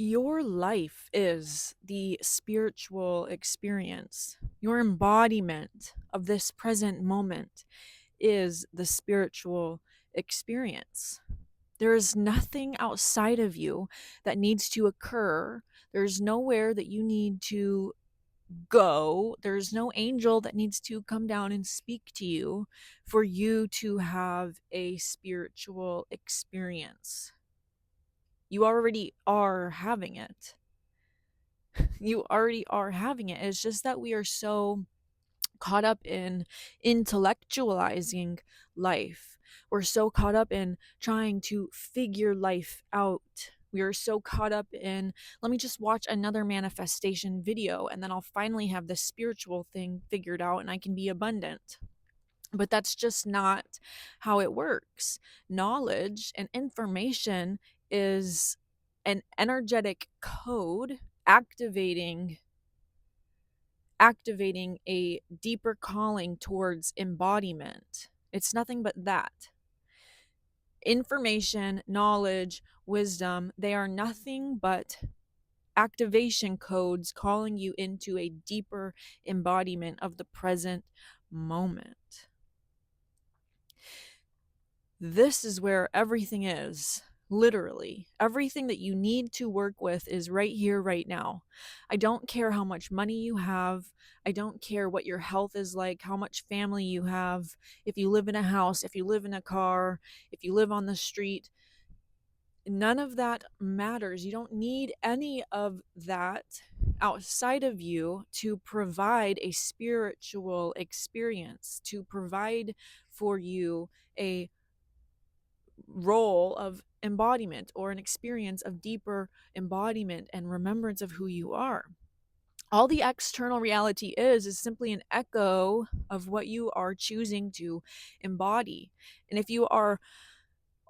Your life is the spiritual experience. Your embodiment of this present moment is the spiritual experience. There is nothing outside of you that needs to occur. There's nowhere that you need to go. There's no angel that needs to come down and speak to you for you to have a spiritual experience. You already are having it. You already are having it. It's just that we are so caught up in intellectualizing life. We're so caught up in trying to figure life out. We are so caught up in, let me just watch another manifestation video and then I'll finally have this spiritual thing figured out and I can be abundant. But that's just not how it works. Knowledge and information is an energetic code activating a deeper calling towards embodiment. It's nothing but that. Information, knowledge, wisdom, they are nothing but activation codes calling you into a deeper embodiment of the present moment. This is where everything is. Literally, everything that you need to work with is right here, right now. I don't care how much money you have. I don't care what your health is like, how much family you have, if you live in a house, if you live in a car, if you live on the street. None of that matters. You don't need any of that outside of you to provide a spiritual experience, to provide for you a role of embodiment or an experience of deeper embodiment and remembrance of who you are. All the external reality is simply an echo of what you are choosing to embody. And if you are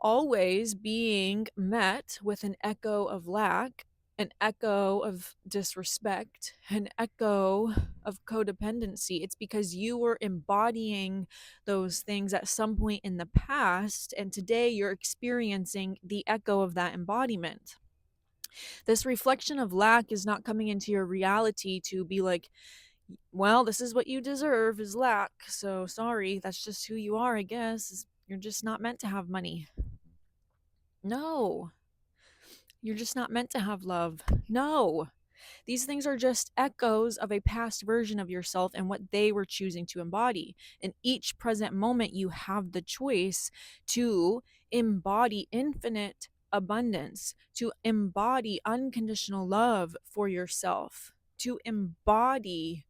always being met with an echo of lack, an echo of disrespect, an echo of codependency, it's because you were embodying those things at some point in the past, and today you're experiencing the echo of that embodiment. This reflection of lack is not coming into your reality to be like, well, this is what you deserve is lack, so sorry, that's just who you are, I guess. You're just not meant to have money. No, you're just not meant to have love. No. These things are just echoes of a past version of yourself and what they were choosing to embody. In each present moment, you have the choice to embody infinite abundance, to embody unconditional love for yourself, to embody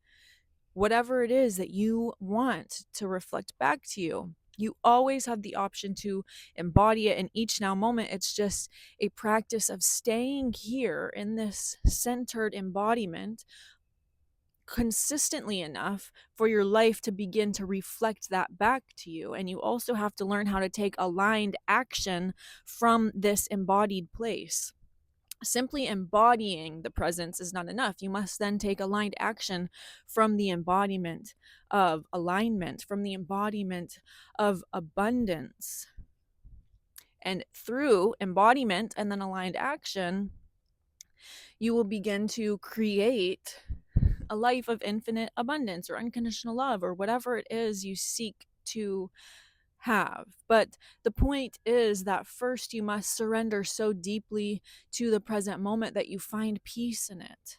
whatever it is that you want to reflect back to you. You always have the option to embody it in each now moment. It's just a practice of staying here in this centered embodiment consistently enough for your life to begin to reflect that back to you. And you also have to learn how to take aligned action from this embodied place. Simply embodying the presence is not enough. You must then take aligned action from the embodiment of alignment, from the embodiment of abundance. And through embodiment and then aligned action, you will begin to create a life of infinite abundance or unconditional love or whatever it is you seek to have. But the point is that first you must surrender so deeply to the present moment that you find peace in it.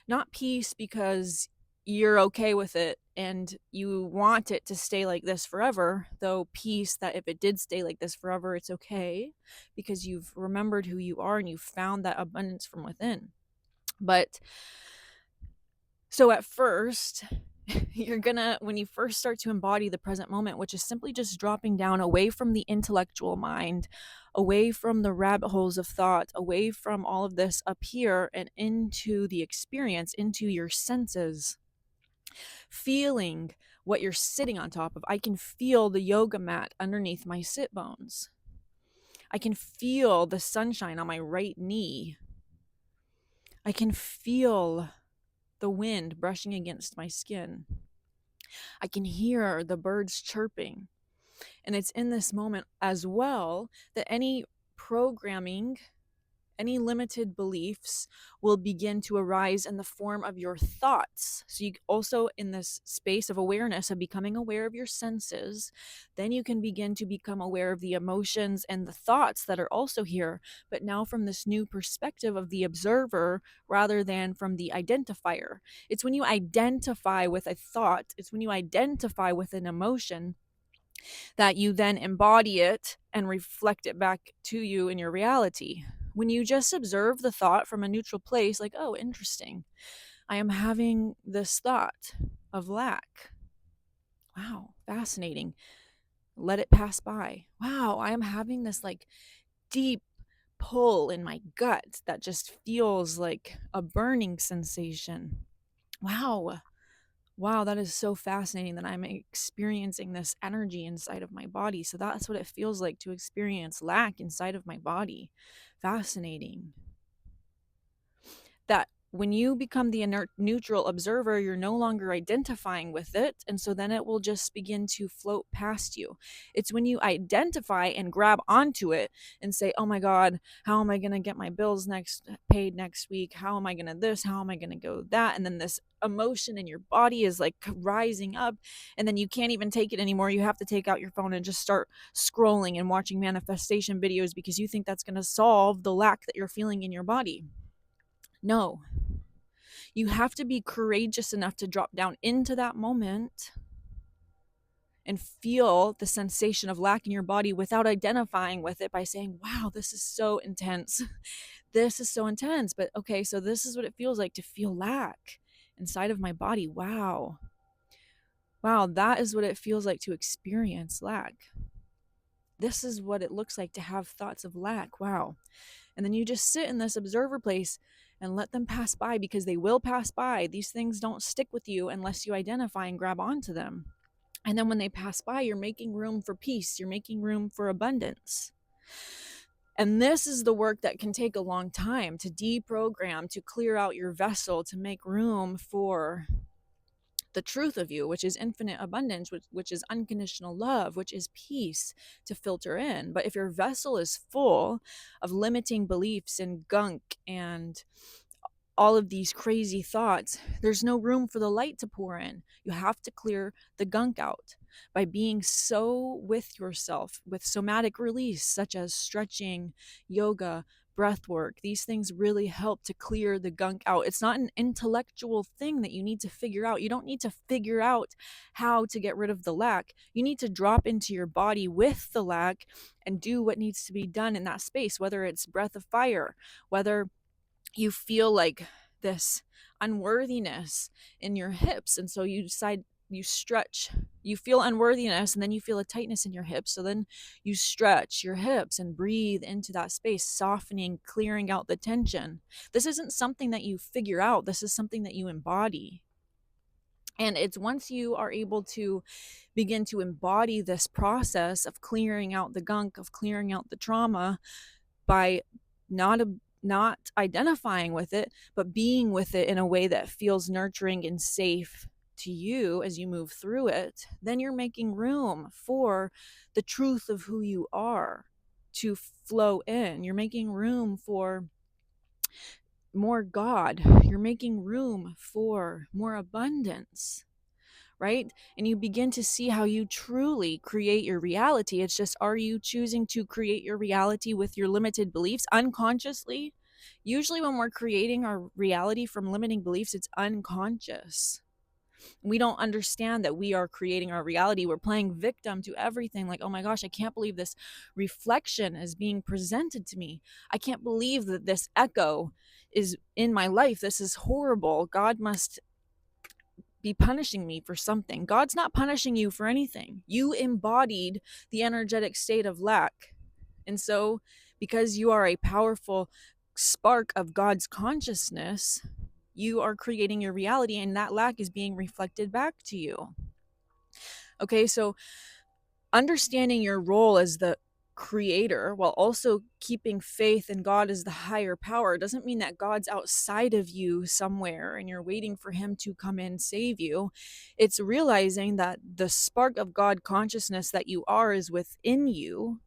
Not peace because you're okay with it and you want it to stay like this forever, though peace that if it did stay like this forever, it's okay because you've remembered who you are and you've found that abundance from within. But so at first, when you first start to embody the present moment, which is simply just dropping down away from the intellectual mind, away from the rabbit holes of thought, away from all of this up here and into the experience, into your senses, feeling what you're sitting on top of. I can feel the yoga mat underneath my sit bones. I can feel the sunshine on my right knee. I can feel the wind brushing against my skin. I can hear the birds chirping. And it's in this moment as well that any programming Any limited beliefs will begin to arise in the form of your thoughts. So you also, in this space of awareness, of becoming aware of your senses, then you can begin to become aware of the emotions and the thoughts that are also here, but now from this new perspective of the observer rather than from the identifier. It's when you identify with a thought, it's when you identify with an emotion, that you then embody it and reflect it back to you in your reality. When you just observe the thought from a neutral place, like, oh, interesting, I am having this thought of lack. Wow, fascinating. Let it pass by. Wow, I am having this like deep pull in my gut that just feels like a burning sensation. Wow. Wow, that is so fascinating that I'm experiencing this energy inside of my body. So that's what it feels like to experience lack inside of my body. Fascinating. That when you become the inert neutral observer, you're no longer identifying with it. And so then it will just begin to float past you. It's when you identify and grab onto it and say, oh my God, how am I going to get my bills paid next week? How am I going to this? How am I going to go that? And then this emotion in your body is like rising up, and then you can't even take it anymore. You have to take out your phone and just start scrolling and watching manifestation videos because you think that's going to solve the lack that you're feeling in your body. No, you have to be courageous enough to drop down into that moment and feel the sensation of lack in your body without identifying with it by saying, wow, this is so intense. This is so intense. But okay, so this is what it feels like to feel lack inside of my body. Wow. Wow, that is what it feels like to experience lack. This is what it looks like to have thoughts of lack. Wow. And then you just sit in this observer place and let them pass by, because they will pass by. These things don't stick with you unless you identify and grab onto them. And then when they pass by, you're making room for peace. You're making room for abundance. And this is the work that can take a long time to deprogram, to clear out your vessel, to make room for the truth of you, which is infinite abundance, which is unconditional love, which is peace, to filter in. But if your vessel is full of limiting beliefs and gunk and all of these crazy thoughts, there's no room for the light to pour in. You have to clear the gunk out by being so with yourself, with somatic release, such as stretching, yoga, breath work. These things really help to clear the gunk out. It's not an intellectual thing that you need to figure out. You don't need to figure out how to get rid of the lack. You need to drop into your body with the lack and do what needs to be done in that space, whether it's breath of fire, whether you feel like this unworthiness in your hips, and so you decide, you stretch, you feel unworthiness, and then you feel a tightness in your hips, so then you stretch your hips and breathe into that space, softening, clearing out the tension. This isn't something that you figure out, this is something that you embody. And it's once you are able to begin to embody this process of clearing out the gunk, of clearing out the trauma, by not identifying with it, but being with it in a way that feels nurturing and safe to you as you move through it, then you're making room for the truth of who you are to flow in. You're making room for more God. You're making room for more abundance, right? And you begin to see how you truly create your reality. It's just, are you choosing to create your reality with your limited beliefs unconsciously? Usually when we're creating our reality from limiting beliefs, it's unconscious. We don't understand that we are creating our reality. We're playing victim to everything. Like, oh my gosh, I can't believe this reflection is being presented to me. I can't believe that this echo is in my life. This is horrible. God must be punishing me for something. God's not punishing you for anything. You embodied the energetic state of lack. And so, because you are a powerful spark of God's consciousness, you are creating your reality, and that lack is being reflected back to you. Okay, so understanding your role as the creator while also keeping faith in God as the higher power doesn't mean that God's outside of you somewhere and you're waiting for him to come in and save you. It's realizing that the spark of God consciousness that you are is within you,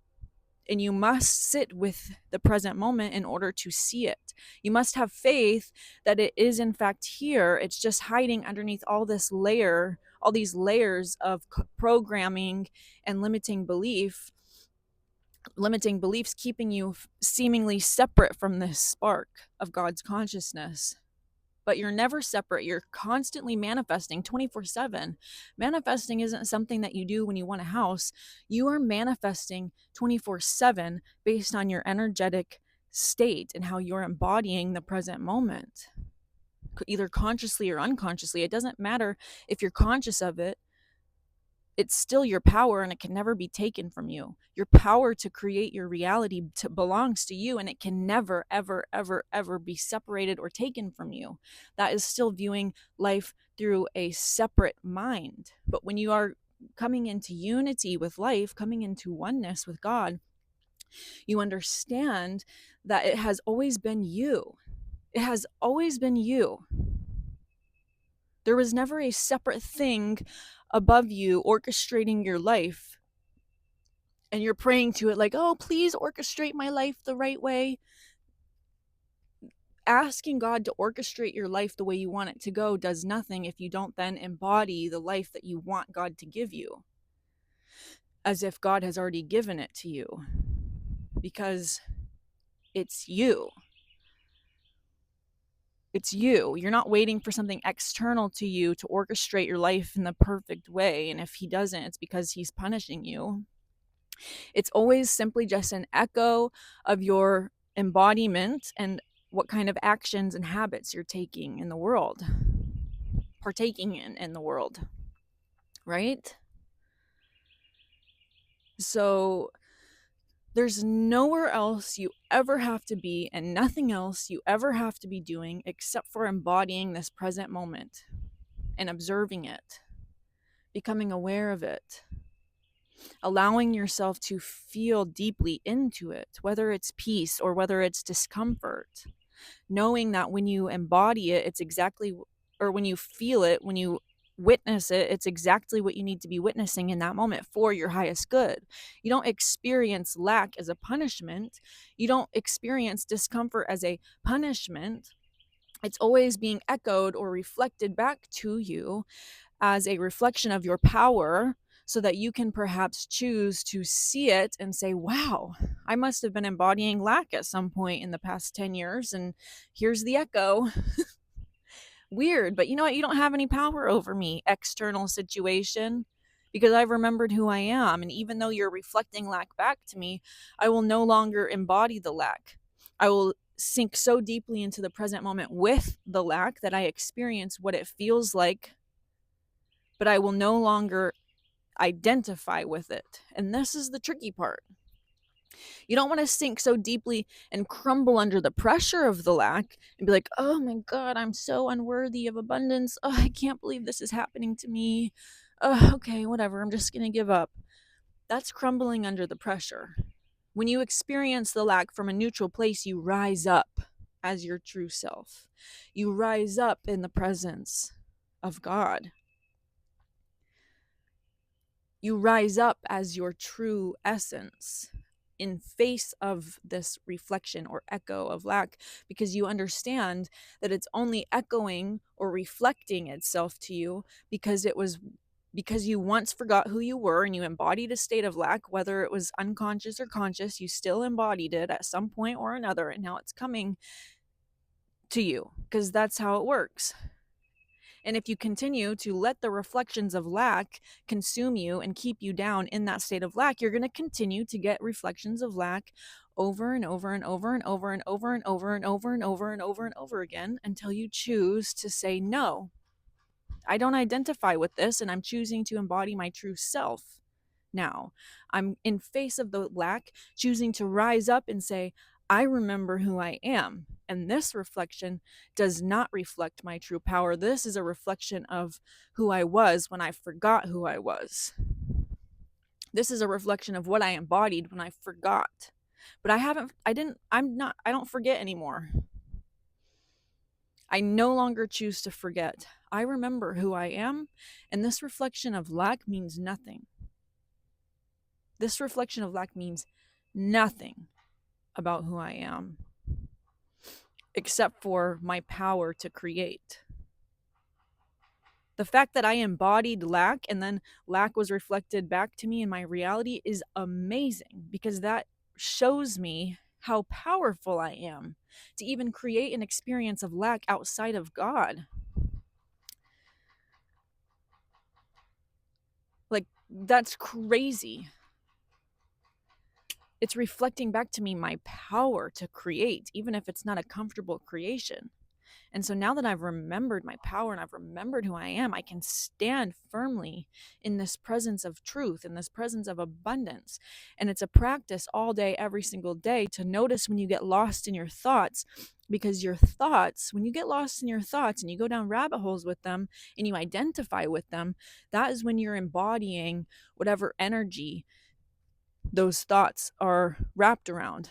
And you must sit with the present moment in order to see it. You must have faith that it is in fact here. It's just hiding underneath all these layers of programming and limiting beliefs, keeping you seemingly separate from this spark of God's consciousness. But you're never separate. You're constantly manifesting 24/7. Manifesting isn't something that you do when you want a house. You are manifesting 24/7 based on your energetic state and how you're embodying the present moment, either consciously or unconsciously. It doesn't matter if you're conscious of it. It's still your power, and it can never be taken from you. Your power to create your reality belongs to you, and it can never, ever, ever, ever be separated or taken from you. That is still viewing life through a separate mind. But when you are coming into unity with life, coming into oneness with God, you understand that it has always been you. It has always been you. There was never a separate thing above you orchestrating your life. And you're praying to it like, oh, please orchestrate my life the right way. Asking God to orchestrate your life the way you want it to go does nothing if you don't then embody the life that you want God to give you, as if God has already given it to you, because it's you. It's you. You're not waiting for something external to you to orchestrate your life in the perfect way. And if he doesn't, it's because he's punishing you. It's always simply just an echo of your embodiment and what kind of actions and habits you're taking in the world, partaking in the world, right? So there's nowhere else you ever have to be and nothing else you ever have to be doing except for embodying this present moment and observing it, becoming aware of it, allowing yourself to feel deeply into it, whether it's peace or whether it's discomfort, knowing that when you embody it, it's exactly, or when you feel it, when you witness it, it's exactly what you need to be witnessing in that moment for your highest good. You don't experience lack as a punishment. You don't experience discomfort as a punishment. It's always being echoed or reflected back to you as a reflection of your power, so that you can perhaps choose to see it and say, wow, I must have been embodying lack at some point in the past 10 years, and here's the echo. Weird, but you know what? You don't have any power over me, external situation, because I've remembered who I am. And even though you're reflecting lack back to me, I will no longer embody the lack. I will sink so deeply into the present moment with the lack that I experience what it feels like, but I will no longer identify with it. And this is the tricky part. You don't want to sink so deeply and crumble under the pressure of the lack and be like, oh my God, I'm so unworthy of abundance. Oh, I can't believe this is happening to me. Okay, whatever. I'm just going to give up. That's crumbling under the pressure. When you experience the lack from a neutral place, you rise up as your true self. You rise up in the presence of God. You rise up as your true essence in face of this reflection or echo of lack, because you understand that it's only echoing or reflecting itself to you because you once forgot who you were and you embodied a state of lack, whether it was unconscious or conscious. You still embodied it at some point or another, and now it's coming to you because that's how it works. And if you continue to let the reflections of lack consume you and keep you down in that state of lack, you're going to continue to get reflections of lack over and over and over and over and over and over and over and over and over and over again until you choose to say, no, I don't identify with this, and I'm choosing to embody my true self. Now, I'm in face of the lack, choosing to rise up and say, I remember who I am. And this reflection does not reflect my true power. This is a reflection of who I was when I forgot who I was. This is a reflection of what I embodied when I forgot. But I don't forget anymore. I no longer choose to forget. I remember who I am, and this reflection of lack means nothing. This reflection of lack means nothing about who I am except for my power to create. The fact that I embodied lack and then lack was reflected back to me in my reality is amazing, because that shows me how powerful I am to even create an experience of lack outside of God. Like, that's crazy. It's reflecting back to me my power to create, even if it's not a comfortable creation. And so now that I've remembered my power and I've remembered who I am, I can stand firmly in this presence of truth, in this presence of abundance. And it's a practice all day, every single day, to notice when you get lost in your thoughts, because your thoughts, when you get lost in your thoughts and you go down rabbit holes with them and you identify with them, that is when you're embodying whatever energy those thoughts are wrapped around.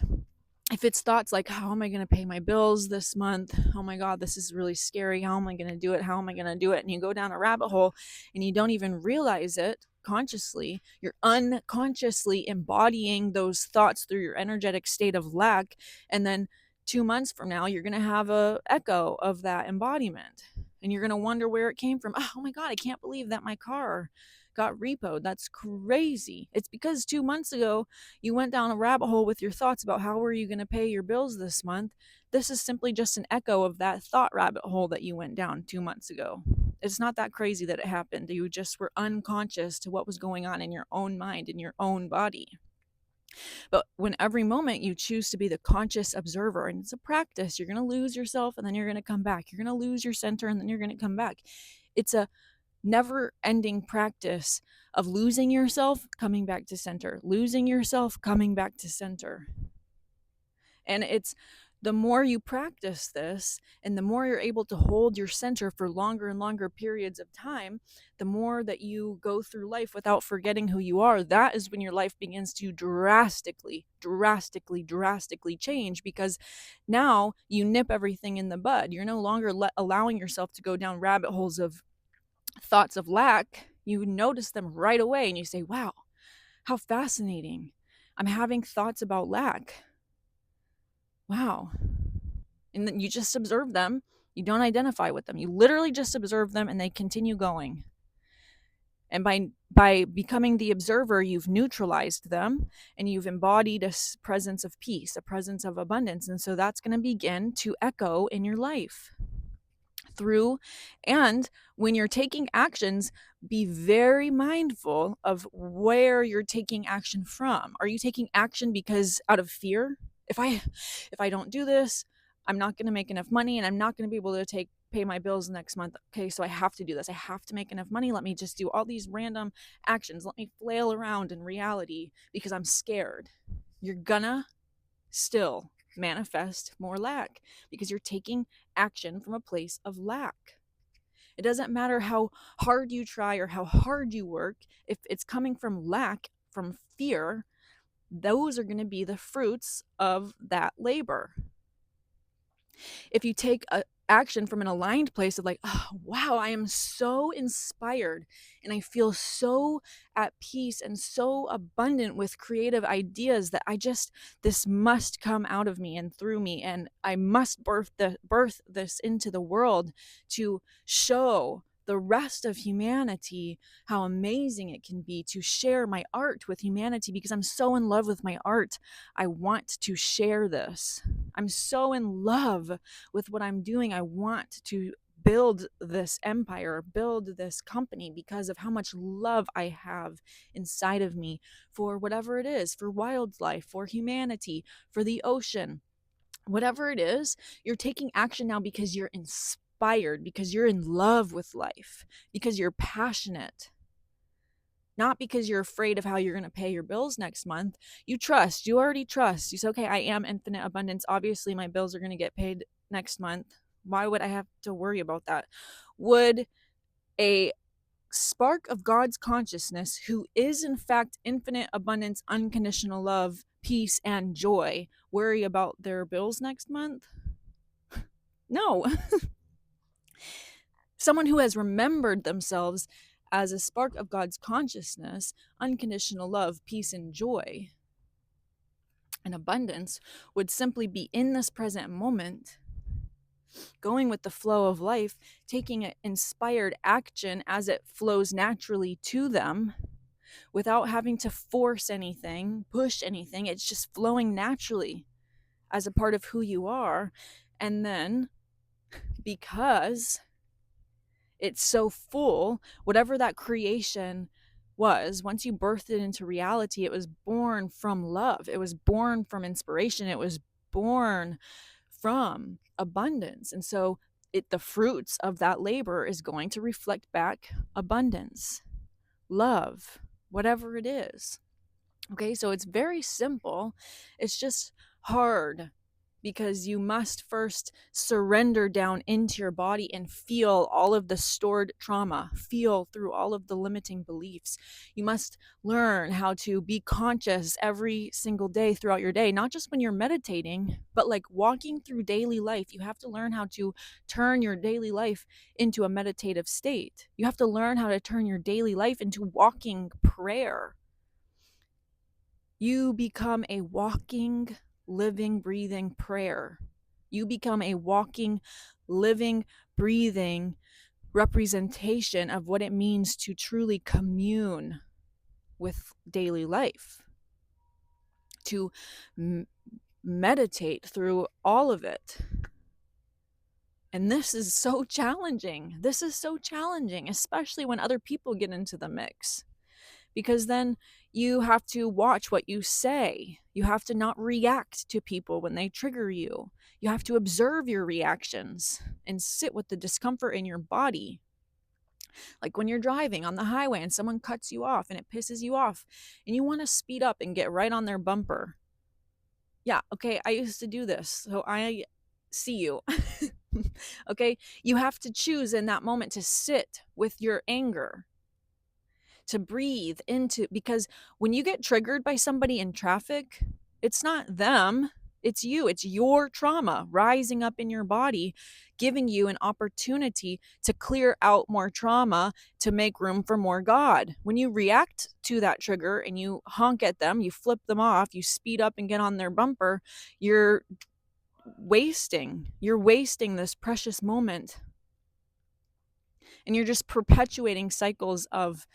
If it's thoughts like, how am I going to pay my bills this month? Oh my God, this is really scary. How am I going to do it? How am I going to do it? And you go down a rabbit hole and you don't even realize it consciously. You're unconsciously embodying those thoughts through your energetic state of lack. And then 2 months from now, you're going to have a echo of that embodiment. And you're going to wonder where it came from. Oh my God, I can't believe that my car got repoed. That's crazy. It's because 2 months ago, you went down a rabbit hole with your thoughts about how are you going to pay your bills this month. This is simply just an echo of that thought rabbit hole that you went down 2 months ago. It's not that crazy that it happened. You just were unconscious to what was going on in your own mind, in your own body. But when every moment you choose to be the conscious observer, and it's a practice, you're going to lose yourself and then you're going to come back. You're going to lose your center and then you're going to come back. It's a never ending practice of losing yourself, coming back to center, losing yourself, coming back to center. And it's the more you practice this and the more you're able to hold your center for longer and longer periods of time, the more that you go through life without forgetting who you are. That is when your life begins to drastically change, because now you nip everything in the bud. You're no longer allowing yourself to go down rabbit holes of thoughts of lack. You notice them right away and you say, wow, how fascinating. I'm having thoughts about lack. Wow. And then you just observe them. You don't identify with them. You literally just observe them and they continue going. And by becoming the observer, you've neutralized them and you've embodied a presence of peace, a presence of abundance. And so that's going to begin to echo in your life. And when you're taking actions, be very mindful of where you're taking action from. Are you taking action because out of fear? If I don't do this, I'm not going to make enough money and I'm not going to be able to pay my bills next month. Okay, so I have to do this. I have to make enough money. Let me just do all these random actions. Let me flail around in reality because I'm scared. You're gonna still manifest more lack because you're taking action from a place of lack. It doesn't matter how hard you try or how hard you work. If it's coming from lack, from fear, those are going to be the fruits of that labor. If you take action from an aligned place of like, oh, wow, I am so inspired and I feel so at peace and so abundant with creative ideas that this must come out of me and through me, and I must birth this into the world to show the rest of humanity how amazing it can be to share my art with humanity, because I'm so in love with my art. I want to share this. I'm so in love with what I'm doing. I want to build this empire, build this company because of how much love I have inside of me for whatever it is, for wildlife, for humanity, for the ocean. Whatever it is, you're taking action now because you're inspired, because you're in love with life, because you're passionate. Not because you're afraid of how you're going to pay your bills next month. You already trust. You say, okay, I am infinite abundance. Obviously, my bills are going to get paid next month. Why would I have to worry about that? Would a spark of God's consciousness, who is in fact infinite abundance, unconditional love, peace, and joy, worry about their bills next month? No. Someone who has remembered themselves as a spark of God's consciousness, unconditional love, peace, and joy, And abundance would simply be in this present moment, going with the flow of life, taking inspired action as it flows naturally to them without having to force anything, push anything. It's just flowing naturally as a part of who you are. And then, because it's so full, whatever that creation was, once you birthed it into reality, it was born from love. It was born from inspiration. It was born from abundance. And so the fruits of that labor is going to reflect back abundance, love, whatever it is. Okay, so it's very simple. It's just hard because you must first surrender down into your body and feel all of the stored trauma, feel through all of the limiting beliefs. You must learn how to be conscious every single day throughout your day, not just when you're meditating, but like walking through daily life. You have to learn how to turn your daily life into a meditative state. You have to learn how to turn your daily life into walking prayer. You become a walking, living, breathing prayer. You become a walking, living, breathing representation of what it means to truly commune with daily life, to meditate through all of it. And this is so challenging. This is so challenging, especially when other people get into the mix. Because then you have to watch what you say. You have to not react to people when they trigger you. You have to observe your reactions and sit with the discomfort in your body. Like when you're driving on the highway and someone cuts you off and it pisses you off and you want to speed up and get right on their bumper. Yeah, okay, I used to do this, so I see you. Okay, you have to choose in that moment to sit with your anger, to breathe into, because when you get triggered by somebody in traffic, it's not them, it's you. It's your trauma rising up in your body, giving you an opportunity to clear out more trauma, to make room for more God. When you react to that trigger and you honk at them, you flip them off, you speed up and get on their bumper, you're wasting this precious moment. And you're just perpetuating cycles of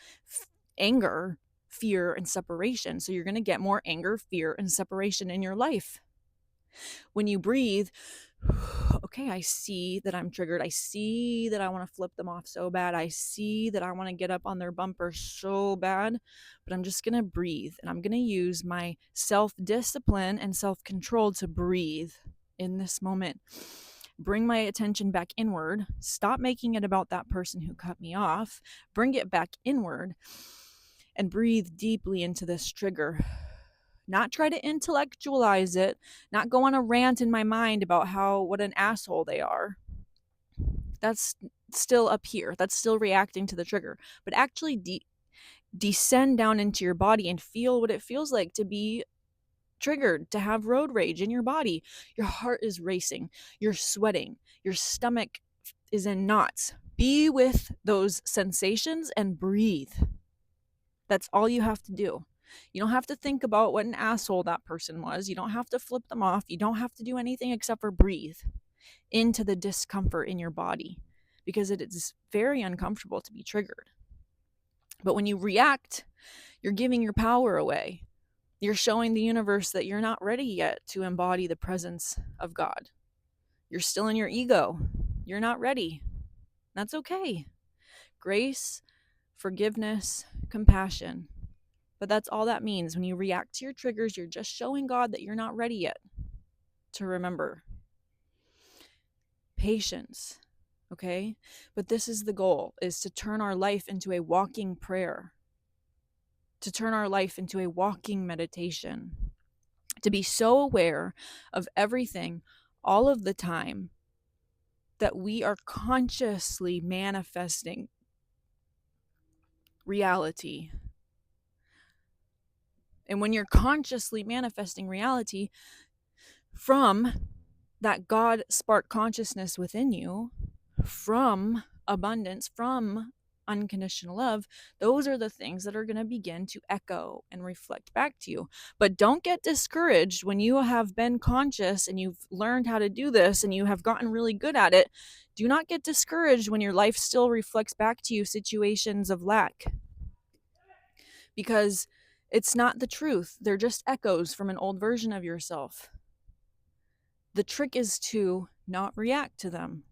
anger, fear, and separation. So you're going to get more anger, fear, and separation in your life. When you breathe, okay, I see that I'm triggered. I see that I want to flip them off so bad. I see that I want to get up on their bumper so bad, but I'm just going to breathe. And I'm going to use my self-discipline and self-control to breathe in this moment. Bring my attention back inward. Stop making it about that person who cut me off. Bring it back inward and breathe deeply into this trigger. Not try to intellectualize it, not go on a rant in my mind about what an asshole they are. That's still up here. That's still reacting to the trigger. But actually descend down into your body and feel what it feels like to be triggered, to have road rage in your body. Your heart is racing, you're sweating, your stomach is in knots. Be with those sensations and breathe. That's all you have to do. You don't have to think about what an asshole that person was. You don't have to flip them off. You don't have to do anything except for breathe into the discomfort in your body, because it is very uncomfortable to be triggered. But when you react, you're giving your power away. You're showing the universe that you're not ready yet to embody the presence of God. You're still in your ego. You're not ready. That's okay. Grace, forgiveness, compassion. But that's all that means. When you react to your triggers, you're just showing God that you're not ready yet to remember. Patience, okay? But this is the goal, is to turn our life into a walking prayer, to turn our life into a walking meditation, to be so aware of everything all of the time that we are consciously manifesting reality. And when you're consciously manifesting reality from that God spark consciousness within you, from abundance, from unconditional love, those are the things that are going to begin to echo and reflect back to you. But don't get discouraged when you have been conscious and you've learned how to do this and you have gotten really good at it. Do not get discouraged when your life still reflects back to you situations of lack, because it's not the truth. They're just echoes from an old version of yourself. The trick is to not react to them,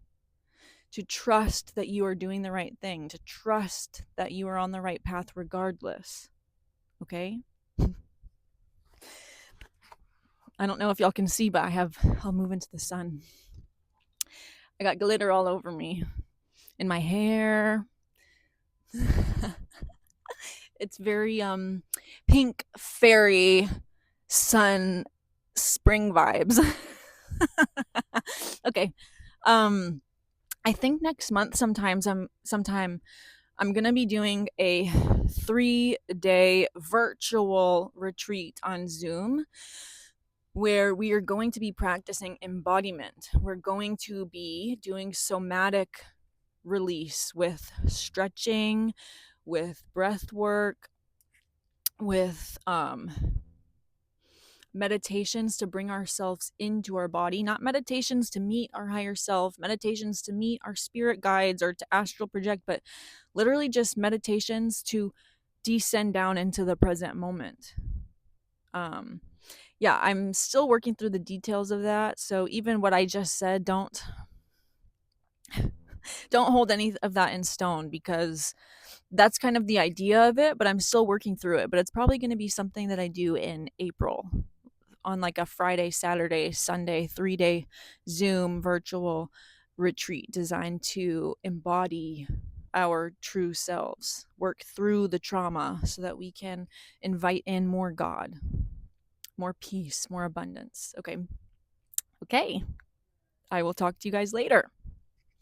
to trust that you are doing the right thing, to trust that you are on the right path regardless. Okay? I don't know if y'all can see, but I'll move into the sun. I got glitter all over me, in my hair. It's very pink fairy sun spring vibes. Okay. I think next month sometime I'm going to be doing a 3-day virtual retreat on Zoom where we are going to be practicing embodiment. We're going to be doing somatic release with stretching, with breath work, with meditations to bring ourselves into our body, not meditations to meet our higher self, meditations to meet our spirit guides or to astral project, but literally just meditations to descend down into the present moment. Yeah, I'm still working through the details of that. So even what I just said, don't hold any of that in stone, because that's kind of the idea of it, but I'm still working through it. But it's probably going to be something that I do in April on like a Friday, Saturday, Sunday, 3-day Zoom virtual retreat designed to embody our true selves, work through the trauma so that we can invite in more God, more peace, more abundance. Okay. I will talk to you guys later.